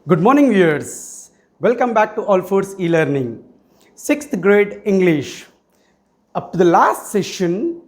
Good morning, viewers. Welcome back to All Force e-learning. 6th grade English. Up to the last session,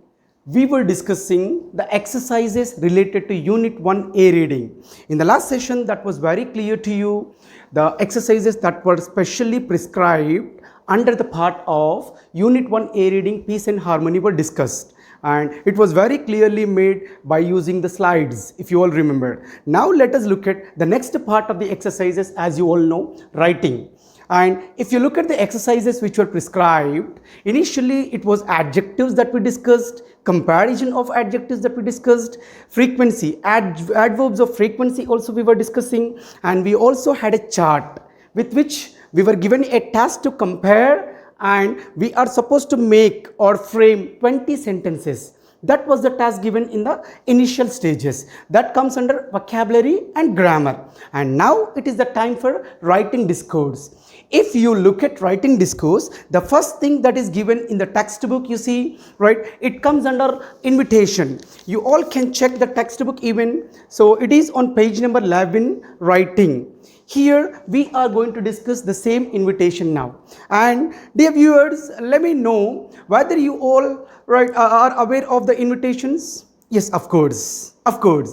we were discussing the exercises related to Unit 1A reading. In the last session, that was very clear to you. The exercises that were specially prescribed under the part of Unit 1A reading, peace and harmony were discussed. And it was very clearly made by using the slides, if you all remember. Now let us look at the next part of the exercises. As you all know, writing. And if you look at the exercises which were prescribed, initially it was adjectives that we discussed, comparison of adjectives that we discussed, frequency, adverbs of frequency also we were discussing, and we also had a chart with which we were given a task to compare, and we are supposed to make or frame 20 sentences. That was the task given in the initial stages. That comes under vocabulary and grammar. And now it is the time for writing discourse. If you look at writing discourse, the first thing that is given in the textbook, you see, right, it comes under invitation. You all can check the textbook even. So it is on page number 11, writing. Here we are going to discuss the same invitation now. And dear viewers, let me know whether you all are aware of the invitations. Yes, of course,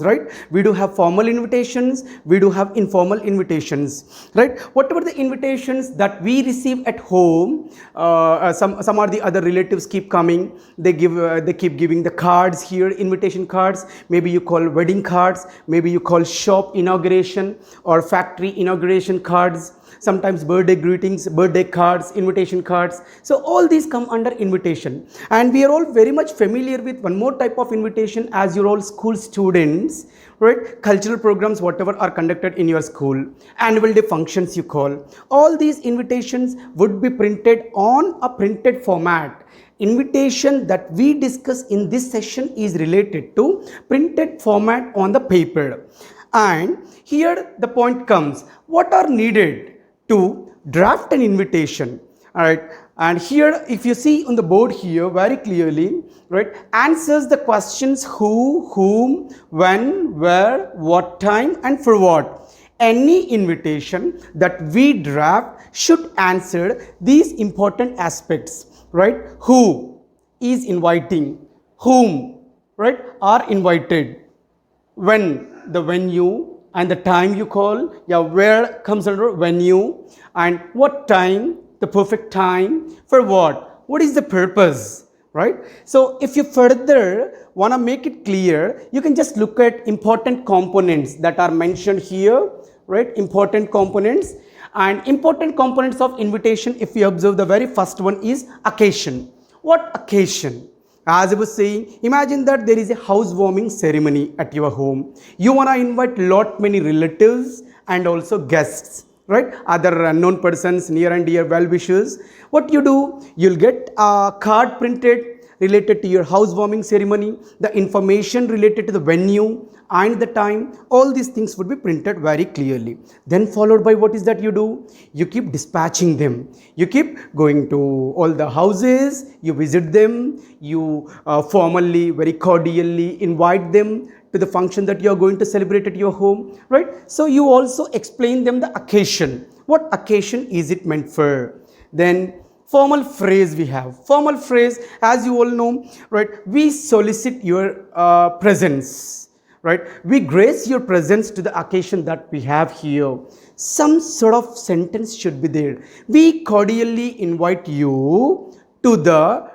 right? We do have formal invitations, we do have informal invitations, right? Whatever the invitations that we receive at home, some are the other relatives keep coming, they keep giving the cards here, invitation cards. Maybe you call wedding cards, maybe you call shop inauguration or factory inauguration cards. Sometimes birthday greetings, birthday cards, invitation cards. So all these come under invitation. And we are all very much familiar with one more type of invitation, as you're all school students, right? Cultural programs, whatever are conducted in your school, annual day functions you call. All these invitations would be printed on a printed format. Invitation that we discuss in this session is related to printed format on the paper. And here the point comes, what are needed to draft an invitation? All right, and here if you see on the board here very clearly, right, answers the questions who, whom, when, where, what time, and for what. Any invitation that we draft should answer these important aspects, right? Who is inviting, whom, right, are invited, when, the venue, and the time you call, yeah, where comes under venue, and what time, the perfect time, for what is the purpose, right? So if you further want to make it clear, you can just look at important components that are mentioned here, right? Important components. And important components of invitation, if you observe, the very first one is occasion. What occasion? As I was saying, imagine that there is a housewarming ceremony at your home. You want to invite many relatives and also guests, right? Other unknown persons, near and dear well-wishers. What you do, you'll get a card printed related to your housewarming ceremony, the information related to the venue and the time. All these things would be printed very clearly. Then followed by what is that you do? You keep dispatching them. You keep going to all the houses, you visit them, you formally, very cordially invite them to the function that you are going to celebrate at your home, right? So you also explain them the occasion. What occasion is it meant for? Then formal phrase we have. Formal phrase, as you all know, right? We solicit your presence, right? We grace your presence to the occasion that we have here. Some sort of sentence should be there. We cordially invite you to the ...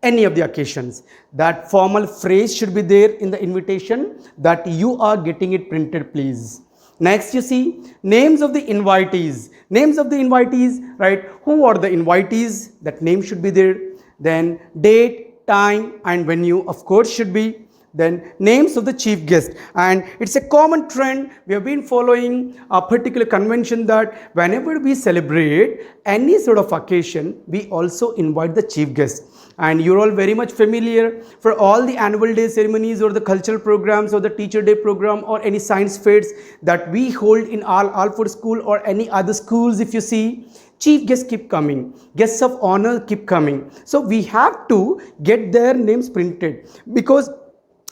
any of the occasions. That formal phrase should be there in the invitation that you are getting it printed, please. Next, you see names of the invitees. Names of the invitees, right? Who are the invitees? That name should be there. Then date, time, and venue, of course, should be. Then names of the chief guest. And it's a common trend. We have been following a particular convention that whenever we celebrate any sort of occasion, we also invite the chief guest. And you're all very much familiar, for all the annual day ceremonies or the cultural programs or the teacher day program or any science fairs that we hold in all for school or any other schools, if you see, chief guests keep coming, guests of honor keep coming. So we have to get their names printed, because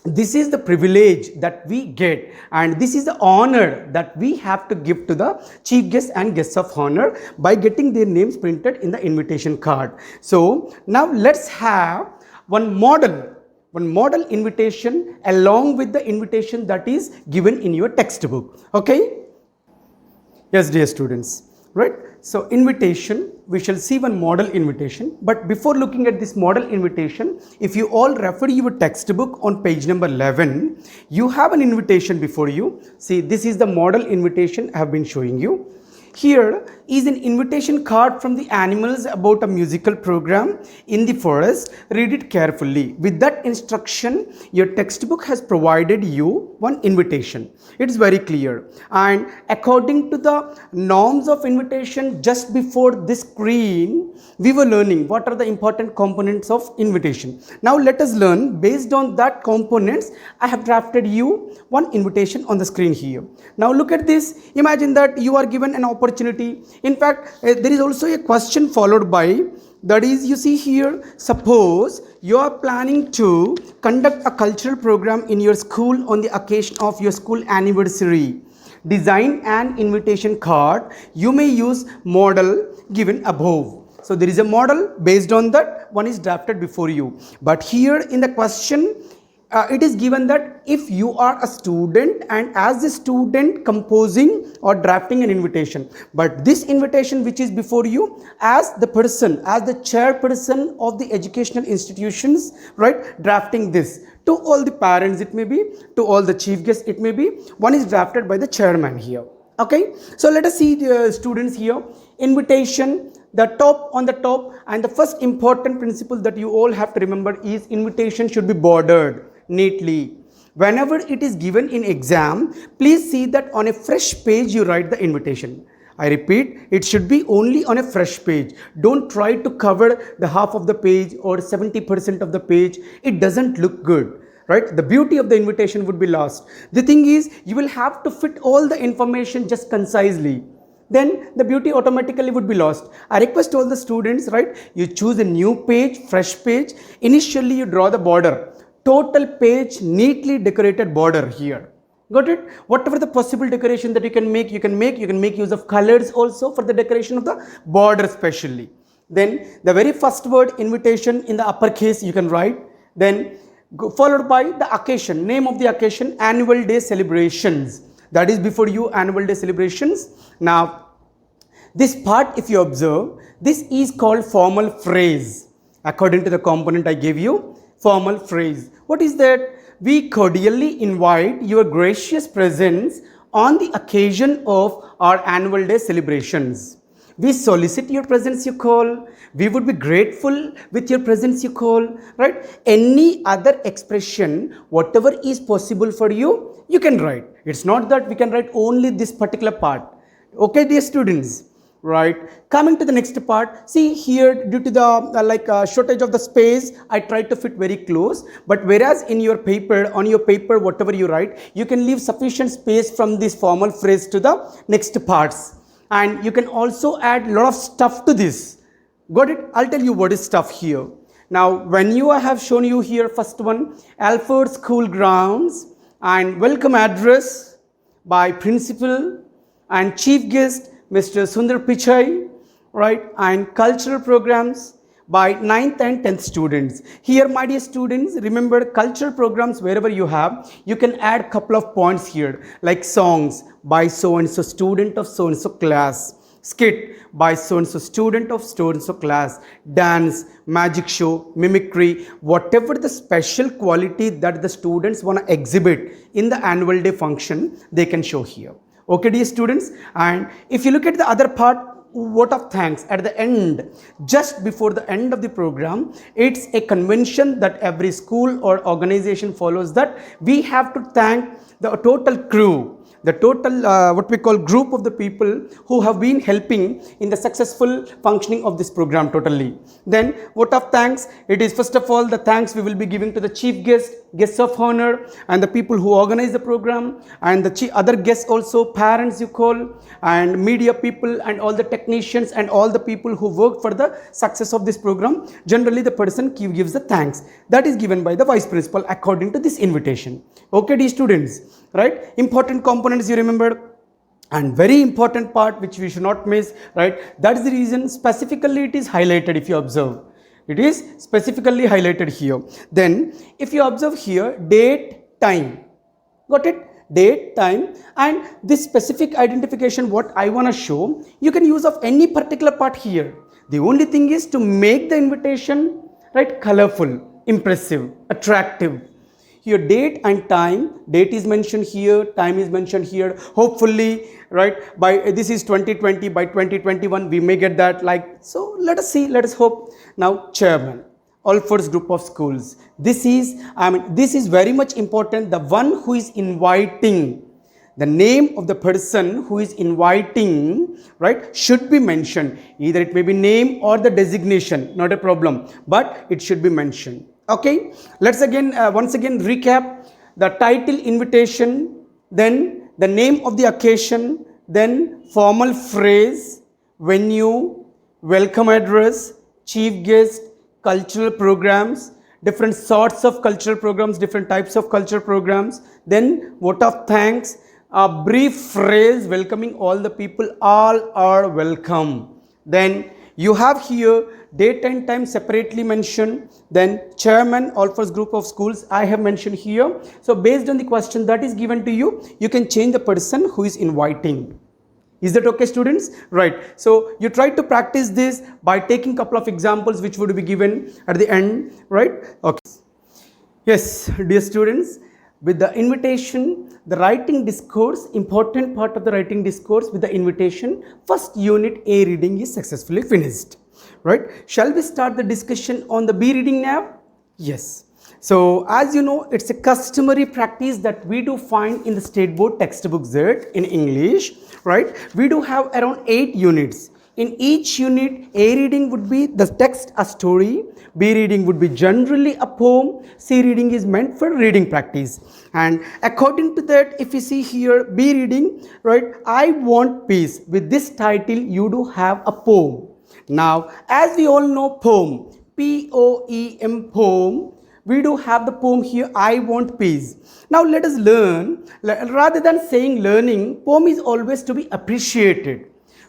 this is the privilege that we get, and this is the honor that we have to give to the chief guests and guests of honor by getting their names printed in the invitation card. So now let's have one model invitation along with the invitation that is given in your textbook. Okay. Yes, dear students, right? So invitation, we shall see one model invitation. But before looking at this model invitation, if you all refer your textbook on page number 11, you have an invitation before you. See, this is the model invitation I have been showing you. Here is an invitation card from the animals about a musical program in the forest. Read it carefully. With that instruction, your textbook has provided you one invitation. It's very clear. And according to the norms of invitation, just before this screen, we were learning what are the important components of invitation. Now let us learn based on that components. I have drafted you one invitation on the screen here. Now look at this. Imagine that you are given an opportunity. In fact, there is also a question followed by, that is, you see here, suppose you are planning to conduct a cultural program in your school on the occasion of your school anniversary. Design an invitation card. You may use model given above. So there is a model, based on that one is drafted before you. But here in the question, it is given that if you are a student and as a student composing or drafting an invitation, but this invitation which is before you, as the person, as the chairperson of the educational institutions, right, drafting this to all the parents, it may be to all the chief guests, it may be, one is drafted by the chairman here. Okay, so let us see the students here. Invitation, the top, on the top, and the first important principle that you all have to remember is invitation should be bordered neatly. Whenever it is given in exam, please see that on a fresh page you write the invitation. I repeat, it should be only on a fresh page. Don't try to cover the half of the page or 70% of the page. It doesn't look good, right? The beauty of the invitation would be lost. The thing is, you will have to fit all the information just concisely. Then the beauty automatically would be lost. I request all the students, right, you choose a new page, fresh page. Initially you draw the border. Total page, neatly decorated border here. Got it? Whatever the possible decoration that you can make, you can make use of colors also for the decoration of the border especially. Then the very first word invitation in the uppercase you can write. Then followed by the occasion, name of the occasion, annual day celebrations. That is before you, annual day celebrations. Now this part, if you observe, this is called formal phrase. According to the component I gave you, formal phrase. What is that? We cordially invite your gracious presence on the occasion of our annual day celebrations. We solicit your presence, you call. We would be grateful with your presence, you call. Right? Any other expression, whatever is possible for you, you can write. It's not that we can write only this particular part. Okay, dear students. Right, coming to the next part, see here, due to the shortage of the space, I tried to fit very close, but whereas in your paper, on your paper, whatever you write, you can leave sufficient space from this formal phrase to the next parts, and you can also add a lot of stuff to this. Got it? I'll tell you what is stuff here. Now when you, I have shown you here, first one, Alford School Grounds and welcome address by principal and chief guest Mr. Sundar Pichai, right, and cultural programs by 9th and 10th students. Here, my dear students, remember cultural programs wherever you have, you can add couple of points here, like songs by so-and-so student of so-and-so class, skit by so-and-so student of so-and-so class, dance, magic show, mimicry, whatever the special quality that the students want to exhibit in the annual day function, they can show here. Okay, dear students, and if you look at the other part, vote of thanks at the end, just before the end of the program, it's a convention that every school or organization follows, that we have to thank the total crew, the total what we call group of the people who have been helping in the successful functioning of this program totally. Then vote of thanks, it is first of all the thanks we will be giving to the chief guest, guests of honor, and the people who organize the program, and the other guests also, parents you call, and media people, and all the technicians, and all the people who work for the success of this program. Generally the person gives the thanks, that is given by the vice principal according to this invitation. Okay dear students, right? Important components you remembered, and very important part which we should not miss, right? That is the reason specifically it is highlighted. If you observe, it is specifically highlighted here. Then if you observe here, date, time, got it? Date, time, and this specific identification what I want to show, you can use of any particular part here. The only thing is to make the invitation, right, colorful, impressive, attractive. Here date and time, date is mentioned here, time is mentioned here. Hopefully, right, by this is 2020, by 2021 we may get that, like, so let us see, let us hope. Now chairman, Alford's group of schools, this is, this is very much important. The one who is inviting, the name of the person who is inviting, right, should be mentioned. Either it may be name or the designation, not a problem, but it should be mentioned. Okay, let's again once again recap the title, invitation, then the name of the occasion, then formal phrase, venue, welcome address, chief guest, cultural programs, different sorts of cultural programs, different types of cultural programs, then vote of thanks, a brief phrase welcoming all the people, all are welcome. Then you have here date and time separately mentioned, then chairman, Alford's group of schools I have mentioned here. So based on the question that is given to you, you can change the person who is inviting. Is that okay students? Right. So you try to practice this by taking couple of examples which would be given at the end, right? Okay. Yes, dear students, with the invitation, the writing discourse, important part of the writing discourse with the invitation, first unit A reading is successfully finished. Right? Shall we start the discussion on the B reading now? Yes. So as you know, it's a customary practice that we do find in the state board textbook Z in English, right? We do have around 8 units. In each unit, A reading would be the text, a story, B reading would be generally a poem, C reading is meant for reading practice. And according to that, if you see here, B reading, right, I want peace. With this title, you do have a poem. Now, as we all know, poem, P-O-E-M, poem, we do have the poem here, I want peace. Now, let us learn, rather than saying learning, poem is always to be appreciated.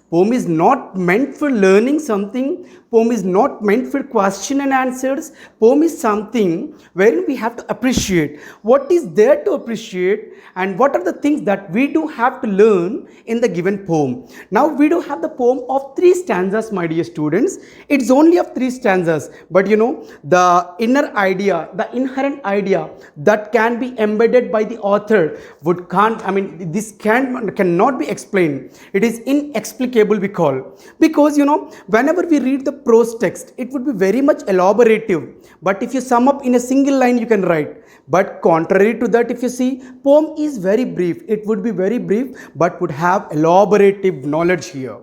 Poem is not meant for learning something. Poem is not meant for question and answers. Poem is something wherein we have to appreciate what is there to appreciate and what are the things that we do have to learn in the given poem. Now we do have the poem of 3 stanzas, my dear students. It's only of 3 stanzas, but you know, the inner idea, the inherent idea that can be embedded by the author this cannot be explained. It is inexplicable, we call, because you know, whenever we read the prose text, it would be very much elaborative, but if you sum up in a single line, you can write. But contrary to that, if you see, poem is very brief. It would be very brief, but would have elaborative knowledge here.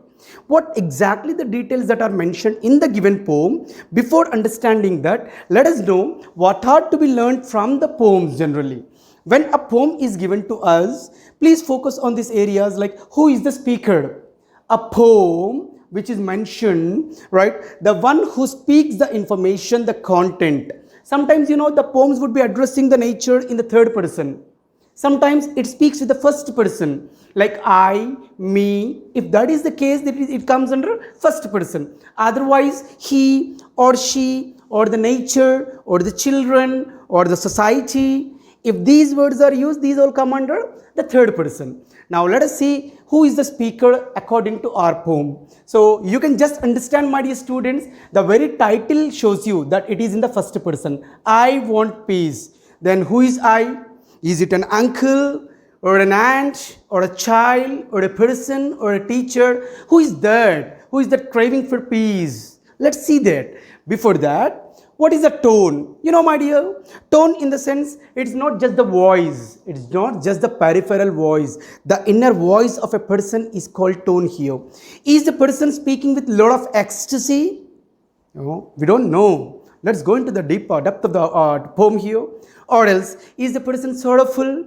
What exactly the details that are mentioned in the given poem? Before understanding that, let us know what are to be learned from the poems generally. When a poem is given to us, please focus on these areas like who is the speaker? A poem which is mentioned, right? The one who speaks the information, the content. Sometimes, you know, the poems would be addressing the nature in the third person. Sometimes it speaks with the first person, like I, me. If that is the case, it comes under first person. Otherwise, he or she or the nature or the children or the society. If these words are used, these all come under the third person. Now let us see who is the speaker according to our poem. So you can just understand, my dear students, the very title shows you that it is in the first person. I want peace. Then who is I? Is it an uncle or an aunt or a child or a person or a teacher? Who is that? Who is that craving for peace? Let's see that. Before that, What is a tone? You know, my dear, tone in the sense, it's not just the voice. It's not just the peripheral voice. The inner voice of a person is called tone here. Is the person speaking with a lot of ecstasy? No, we don't know. Let's go into the deeper depth of the poem here. Or else, is the person sorrowful?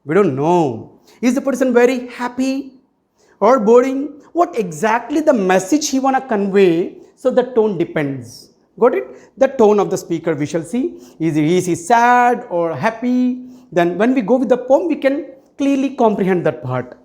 We don't know. Is the person very happy or boring? What exactly the message he want to convey? So the tone depends. Got it? The tone of the speaker we shall see. Is he sad or happy? Then when we go with the poem, we can clearly comprehend that part.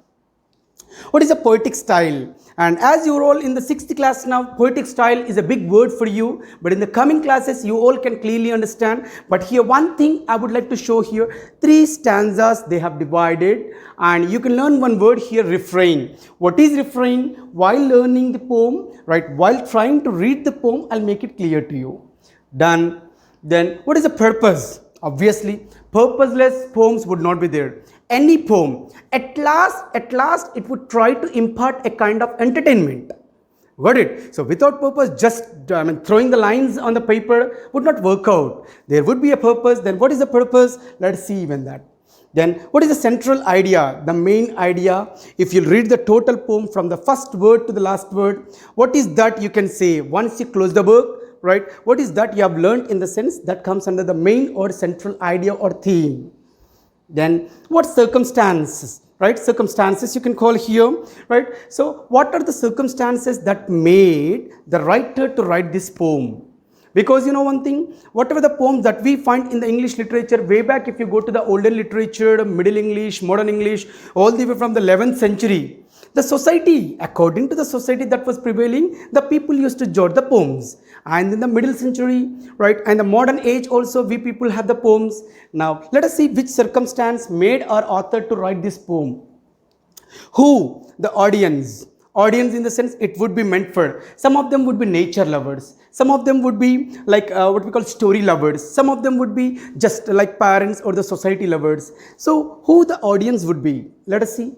What is a poetic style? And as you are all in the 6th class now, poetic style is a big word for you, but in the coming classes you all can clearly understand. But here one thing I would like to show here, 3 stanzas they have divided, and you can learn one word here, refrain. What is refrain? While learning the poem, right, while trying to read the poem, I'll make it clear to you. Done. Then what is the purpose? Obviously, purposeless poems would not be there. Any poem, at last it would try to impart a kind of entertainment. Got it? So without purpose, just throwing the lines on the paper would not work out. There would be a purpose. Then what is the purpose? Let's see even that. Then what is the central idea, the main idea? If you read the total poem from the first word to the last word, what is that you can say once you close the book, right? What is that you have learned in the sense that comes under the main or central idea or theme? Then what circumstances, right? Circumstances you can call here, right? So what are the circumstances that made the writer to write this poem? Because you know one thing, whatever the poems that we find in the English literature, way back if you go to the olden literature, Middle English, Modern English, all the way from the 11th century, the society, according to the society that was prevailing, the people used to jot the poems. And in the middle century, right, and the modern age also, we people have the poems. Now, let us see which circumstance made our author to write this poem. Who? The audience. Audience in the sense it would be meant for. Some of them would be nature lovers. Some of them would be like what we call story lovers. Some of them would be just like parents or the society lovers. So, who the audience would be? Let us see.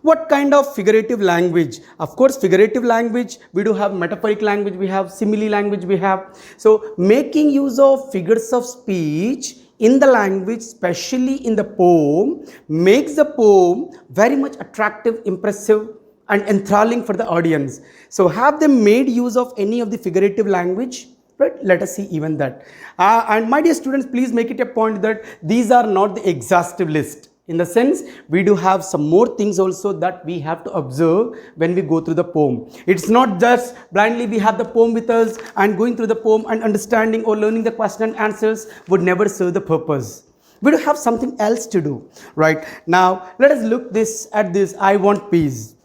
What kind of figurative language? Of course, figurative language, we do have metaphoric language, we have simile language, we have. So, making use of figures of speech in the language, especially in the poem, makes the poem very much attractive, impressive and enthralling for the audience. So, have they made use of any of the figurative language? Right? Let us see even that. And my dear students, please make it a point that these are not the exhaustive list. In the sense, we do have some more things also that we have to observe when we go through the poem. It's not just blindly we have the poem with us and going through the poem and understanding or learning the question and answers would never serve the purpose. We do have something else to do. Right? Now, let us look at this. I want peace.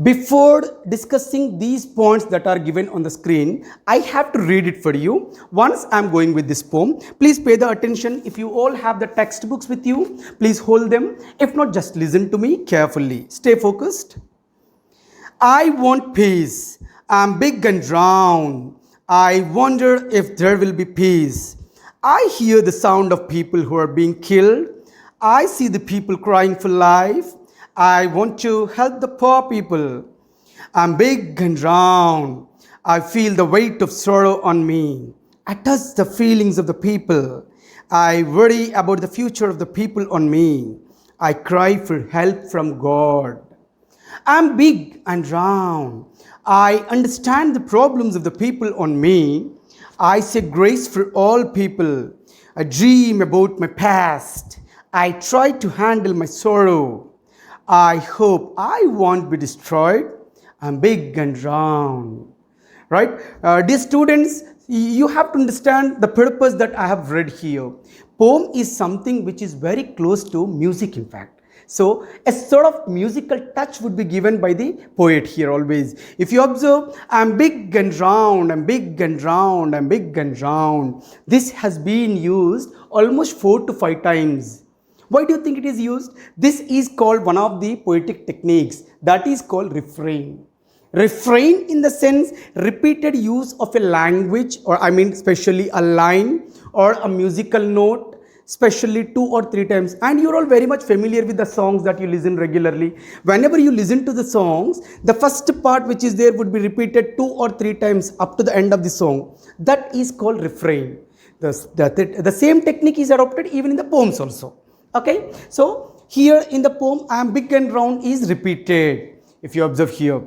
Before discussing these points that are given on the screen, I have to read it for you. Once I am going with this poem, please pay the attention. If you all have the textbooks with you, please hold them. If not, just listen to me carefully. Stay focused. I want peace. I'm big and round. I wonder if there will be peace. I hear the sound of people who are being killed. I see the people crying for life. I want to help the poor people. I'm big and round. I feel the weight of sorrow on me. I touch the feelings of the people. I worry about the future of the people on me. I cry for help from God. I'm big and round. I understand the problems of the people on me. I say grace for all people. I dream about my past. I try to handle my sorrow. I hope I won't be destroyed. I'm big and round. Right? Dear students, you have to understand the purpose that I have read here. Poem is something which is very close to music, in fact. So, a sort of musical touch would be given by the poet here always. If you observe, I'm big and round, I'm big and round, I'm big and round. This has been used almost 4 to 5 times. Why do you think it is used? This is called one of the poetic techniques, that is called refrain. Refrain in the sense repeated use of a language, or I mean especially a line or a musical note, especially 2 or 3 times. And you're all very much familiar with the songs that you listen regularly. Whenever you listen to the songs, the first part which is there would be repeated 2 or 3 times up to the end of the song. That is called refrain. The same technique is adopted even in the poems also. Okay, so here in the poem, I am big and round is repeated. If you observe here,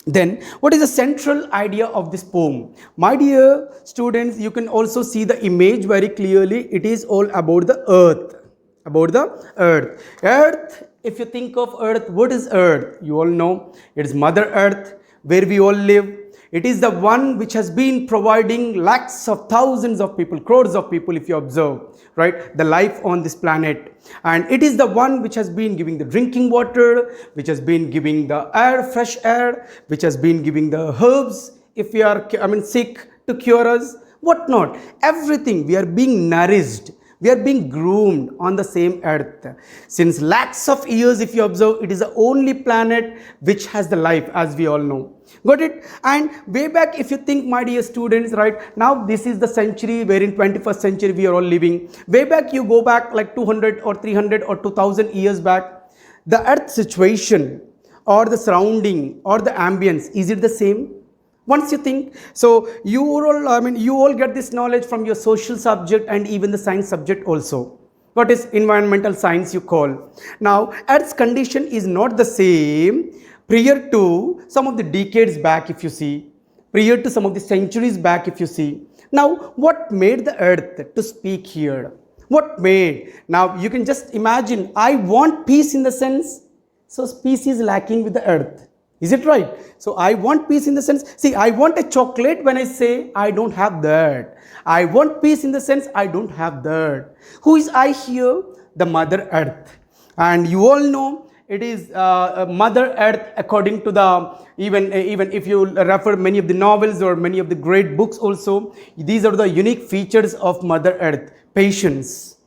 then what is the central idea of this poem? My dear students, you can also see the image very clearly. It is all about the earth. About the earth. Earth, if you think of earth, what is earth? You all know it is Mother Earth, where we all live. It is the one which has been providing lakhs of thousands of people, crores of people, if you observe, right, the life on this planet. And it is the one which has been giving the drinking water, which has been giving the air, fresh air, which has been giving the herbs, if we are, sick, to cure us, what not. Everything, we are being nourished. We are being groomed on the same earth. Since lakhs of years, if you observe, it is the only planet which has the life, as we all know. Got it? And way back, if you think, my dear students, right, now this is the century wherein 21st century we are all living. Way back, you go back like 200 or 300 or 2000 years back, the earth situation or the surrounding or the ambience, is it the same? Once you think, so you all get this knowledge from your social subject and even the science subject also. What is environmental science you call? Now, Earth's condition is not the same prior to some of the decades back, if you see, prior to some of the centuries back, if you see. Now, what made the Earth to speak here? What made? Now, you can just imagine, I want peace in the sense, so peace is lacking with the Earth. Is it right? So I want peace in the sense, see, I want a chocolate when I say I don't have that. I want peace in the sense I don't have that. Who is I here? The Mother Earth. And you all know it is Mother Earth according to the, even if you refer many of the novels or many of the great books also, these are the unique features of Mother Earth. Patience,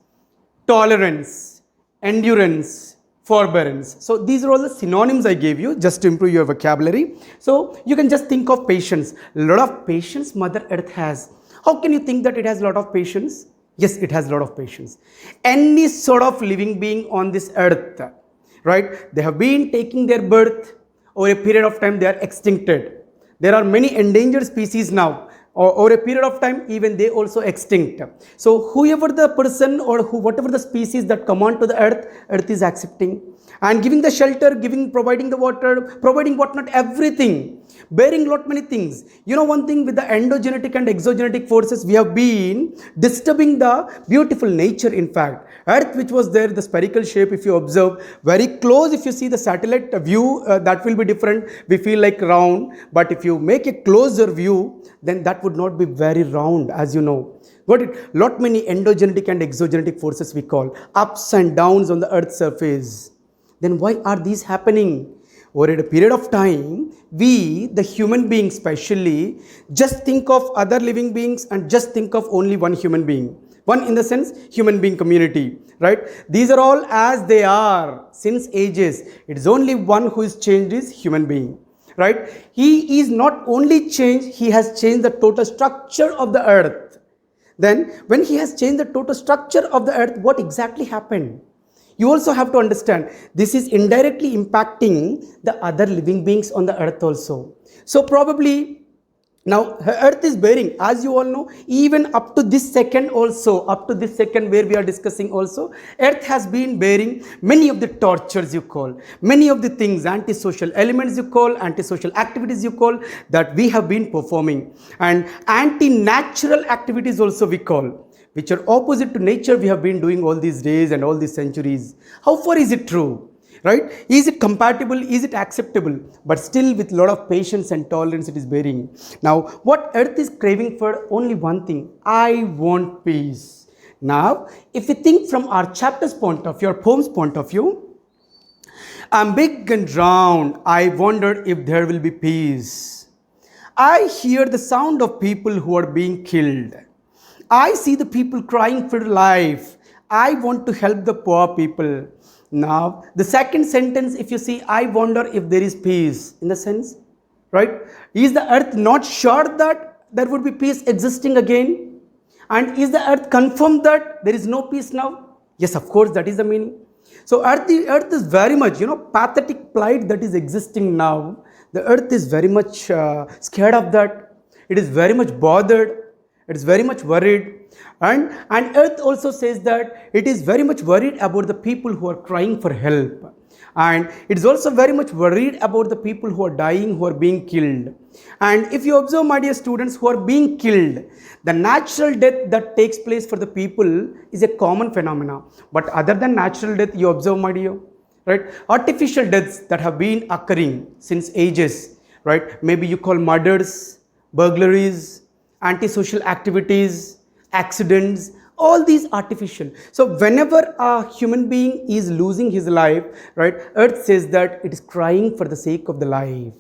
tolerance, endurance, forbearance. So these are all the synonyms I gave you just to improve your vocabulary. So you can just think of patience. A lot of patience Mother Earth has. How can you think that it has a lot of patience? Yes, it has a lot of patience. Any sort of living being on this earth, right? They have been taking their birth over a period of time, they are extincted. There are many endangered species now. Over a period of time, even they also extinct. So whoever the person or whatever the species that come onto the earth is accepting and giving the shelter, providing the water, providing whatnot, everything, bearing lot many things. You know one thing, with the endogenetic and exogenetic forces, we have been disturbing the beautiful nature. In fact, earth which was there, the spherical shape, if you observe very close, if you see the satellite view, that will be different. We feel like round, but if you make a closer view, then that would not be very round, as you know. Got it? Lot many endogenetic and exogenetic forces we call, ups and downs on the earth's surface. Then why are these happening? Over a period of time, we, the human beings especially, just think of other living beings and just think of only one human being. One in the sense, human being community, right? These are all as they are since ages. It is only one who is changed is human being. Right? He is not only changed, he has changed the total structure of the earth. Then when he has changed the total structure of the earth, what exactly happened? You also have to understand, this is indirectly impacting the other living beings on the earth also. So probably, now earth is bearing, as you all know, even up to this second also, up to this second where we are discussing also, earth has been bearing many of the tortures you call, many of the things, antisocial elements you call, antisocial activities you call, that we have been performing, and anti-natural activities also we call, which are opposite to nature we have been doing all these days and all these centuries. How far is it true? Right? Is it compatible? Is it acceptable? But still with a lot of patience and tolerance it is bearing. Now, what earth is craving for? Only one thing. I want peace. Now, if we think from our chapter's point of view, or poem's point of view, I'm big and round. I wonder if there will be peace. I hear the sound of people who are being killed. I see the people crying for life. I want to help the poor people. Now, the second sentence, if you see, I wonder if there is peace, in the sense, right? Is the earth not sure that there would be peace existing again? And is the earth confirmed that there is no peace now? Yes, of course, that is the meaning. So the earth is very much, pathetic plight that is existing now. The earth is very much scared of that. It is very much bothered. It is very much worried. And earth also says that it is very much worried about the people who are crying for help. And it is also very much worried about the people who are dying, who are being killed. And if you observe, my dear students, who are being killed, the natural death that takes place for the people is a common phenomena. But other than natural death, you observe, my dear, right? Artificial deaths that have been occurring since ages, right? Maybe you call murders, burglaries, antisocial activities, accidents, all these artificial. So whenever a human being is losing his life, right, earth says that it is crying for the sake of the life.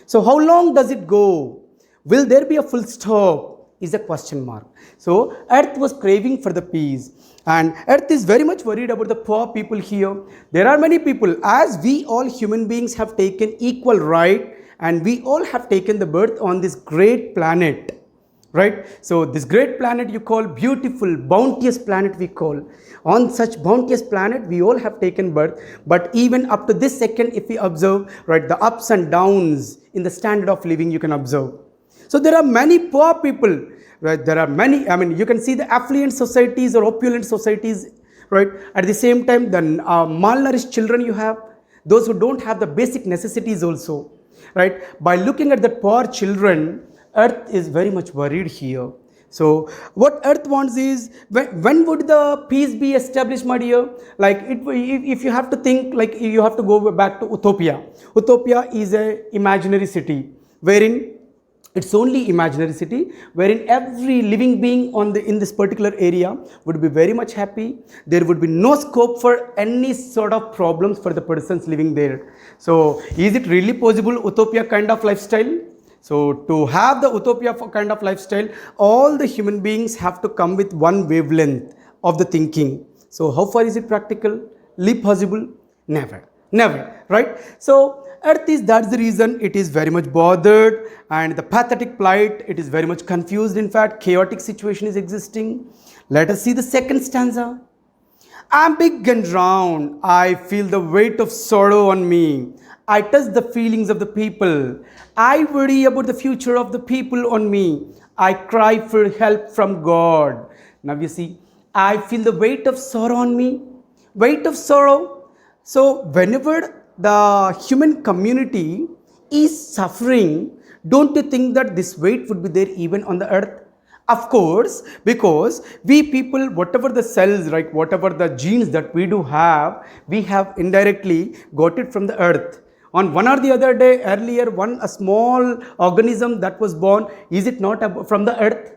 So how long does it go? Will there be a full stop? Is a question mark. So earth was craving for the peace, and earth is very much worried about the poor people here. There are many people, as we all human beings have taken equal right, and we all have taken the birth on this great planet. Right? So this great planet you call beautiful, bounteous planet we call. On such bounteous planet we all have taken birth, but even up to this second, if we observe, right, the ups and downs in the standard of living you can observe. So there are many poor people, right? There are many, you can see the affluent societies or opulent societies, right? At the same time, the malnourished children you have, those who don't have the basic necessities also, right? By looking at the poor children, earth is very much worried here. So what earth wants is, when would the peace be established, my dear? Like if you have to think, like you have to go back to Utopia. Utopia is a imaginary city wherein it's only imaginary city, wherein every living being in this particular area would be very much happy. There would be no scope for any sort of problems for the persons living there. So is it really possible Utopia kind of lifestyle? So to have the Utopia kind of lifestyle, all the human beings have to come with one wavelength of the thinking. So how far is it practical? Possible? Never. Never, right? So earth is, that's the reason it is very much bothered, and the pathetic plight, it is very much confused. In fact, chaotic situation is existing. Let us see the second stanza. I'm big and round, I feel the weight of sorrow on me. I touch the feelings of the people. I worry about the future of the people on me. I cry for help from God. Now you see, I feel the weight of sorrow on me. Weight of sorrow. So whenever the human community is suffering, don't you think that this weight would be there even on the earth? Of course, because we people, whatever the cells, right, whatever the genes that we do have, we have indirectly got it from the earth. On one or the other day, earlier, a small organism that was born, is it not from the earth?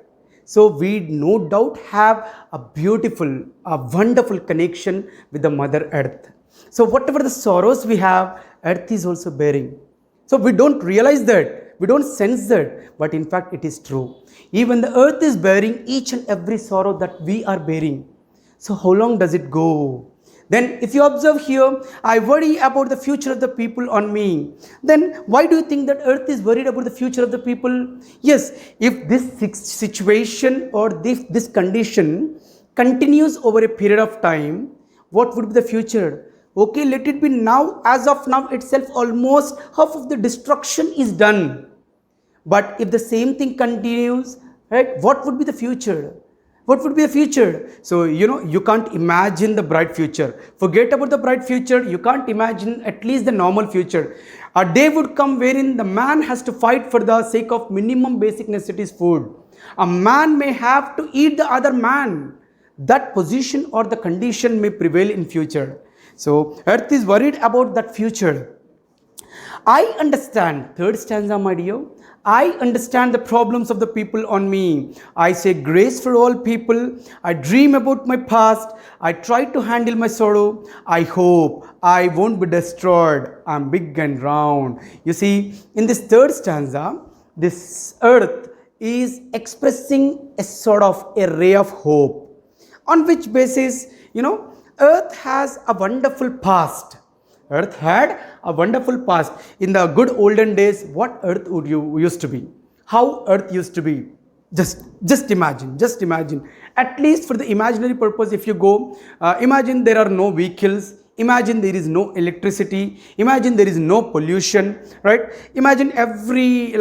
So we no doubt have a beautiful, a wonderful connection with the Mother Earth. So whatever the sorrows we have, earth is also bearing. So we don't realize that, we don't sense that, but in fact it is true. Even the earth is bearing each and every sorrow that we are bearing. So how long does it go? Then if you observe here, I worry about the future of the people on me. Then why do you think that earth is worried about the future of the people? Yes, if this situation or this condition continues over a period of time, what would be the future? Okay, let it be now, as of now itself, almost half of the destruction is done. But if the same thing continues, right, what would be the future? What would be the future? So, you can't imagine the bright future. Forget about the bright future. You can't imagine at least the normal future. A day would come wherein the man has to fight for the sake of minimum basic necessities food. A man may have to eat the other man. That position or the condition may prevail in future. So, earth is worried about that future. I understand, third stanza, my dear. I understand the problems of the people on me. I say grace for all people. I dream about my past. I try to handle my sorrow. I hope I won't be destroyed. I'm big and round. You see, in this third stanza, this earth is expressing a sort of a ray of hope. On which basis, earth has a wonderful past. Earth had a wonderful past. In the good olden days, what earth would you used to be? How earth used to be? Just imagine. At least for the imaginary purpose, if you go, imagine there are no vehicles, imagine there is no electricity, imagine there is no pollution, right? Imagine every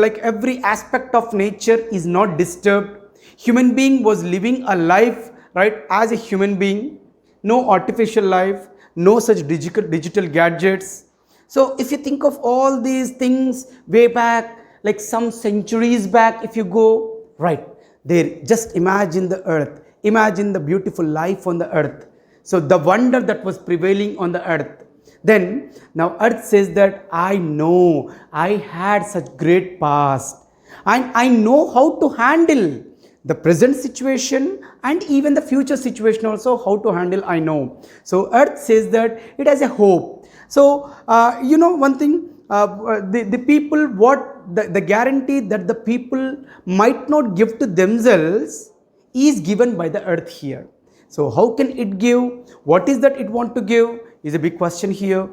aspect of nature is not disturbed. Human being was living a life, right, as a human being, no artificial life, no such digital gadgets. So if you think of all these things way back, like some centuries back, if you go, right, there, just imagine the earth, imagine the beautiful life on the earth. So the wonder that was prevailing on the earth. Then now earth says that I know I had such great past, and I know how to handle the present situation and even the future situation also, how to handle I know. So earth says that it has a hope. So one thing, the people, what the guarantee that the people might not give to themselves is given by the earth here. So how can it give? What is that it want to give is a big question here.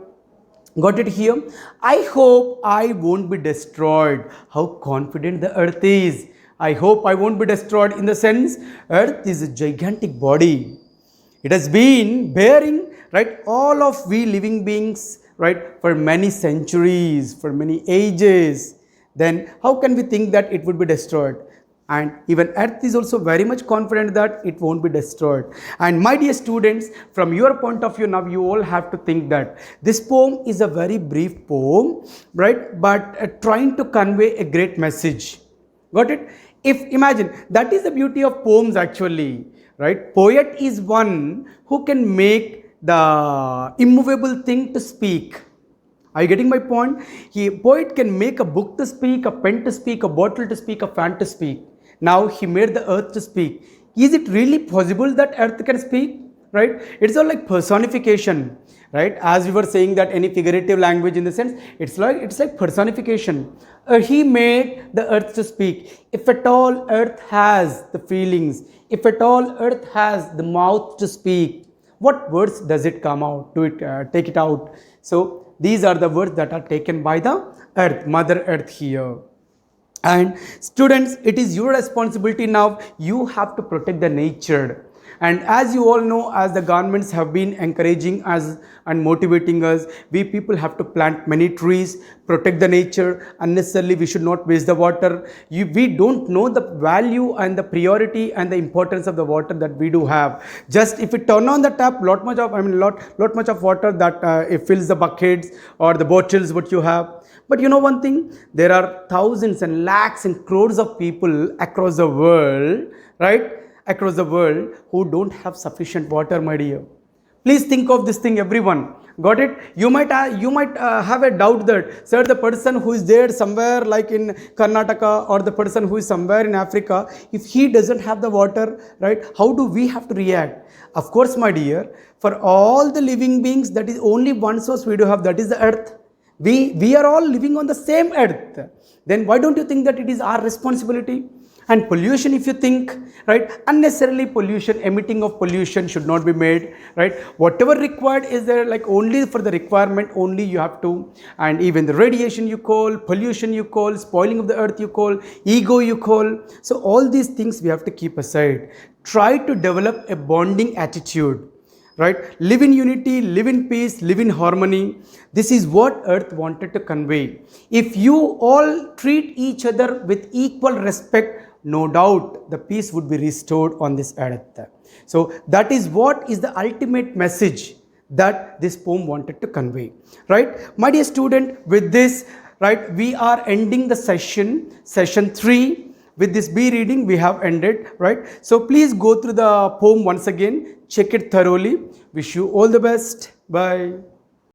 Got it here? I hope I won't be destroyed. How confident the earth is. I hope I won't be destroyed, in the sense earth is a gigantic body. It has been bearing, right, all of we living beings, right, for many centuries, for many ages. Then how can we think that it would be destroyed? And even earth is also very much confident that it won't be destroyed. And my dear students, from your point of view, now you all have to think that this poem is a very brief poem, right, but trying to convey a great message. Got it? If imagine, that is the beauty of poems actually, right? Poet is one who can make the immovable thing to speak. Are you getting my point? Poet can make a book to speak, a pen to speak, a bottle to speak, a fan to speak. Now he made the earth to speak. Is it really possible that earth can speak? Right? It's all like personification, right? As we were saying that any figurative language, in the sense, it's like personification. He made the earth to speak. If at all earth has the feelings, if at all earth has the mouth to speak, what words does it come out to it? Take it out. So these are the words that are taken by the earth, Mother Earth here. And students, it is your responsibility now. You have to protect the nature. And as you all know, as the governments have been encouraging us and motivating us, we people have to plant many trees, protect the nature. Unnecessarily, we should not waste the water. We don't know the value and the priority and the importance of the water that we do have. Just if we turn on the tap, lot much of water that it fills the buckets or the bottles what you have. But you know one thing, there are thousands and lakhs and crores of people across the world, right? Across the world who don't have sufficient water, my dear. Please think of this thing, everyone. Got it? You might have a doubt that, sir, the person who is there somewhere like in Karnataka, or the person who is somewhere in Africa, if he doesn't have the water, right, how do we have to react? Of course, my dear, for all the living beings, that is only one source we do have, that is the earth. We are all living on the same earth. Then why don't you think that it is our responsibility? And pollution, if you think, right, unnecessarily pollution, emitting of pollution should not be made, right? Whatever required is there, like only for the requirement only you have to. And even the radiation you call, pollution you call, spoiling of the earth you call, ego you call. So all these things we have to keep aside. Try to develop a bonding attitude, right? Live in unity, live in peace, live in harmony. This is what earth wanted to convey. If you all treat each other with equal respect, no doubt the peace would be restored on this earth. So that is what is the ultimate message that this poem wanted to convey, right? My dear student, with this, right, we are ending the session 3. With this B reading we have ended, right? So please go through the poem once again, check it thoroughly. Wish you all the best. Bye.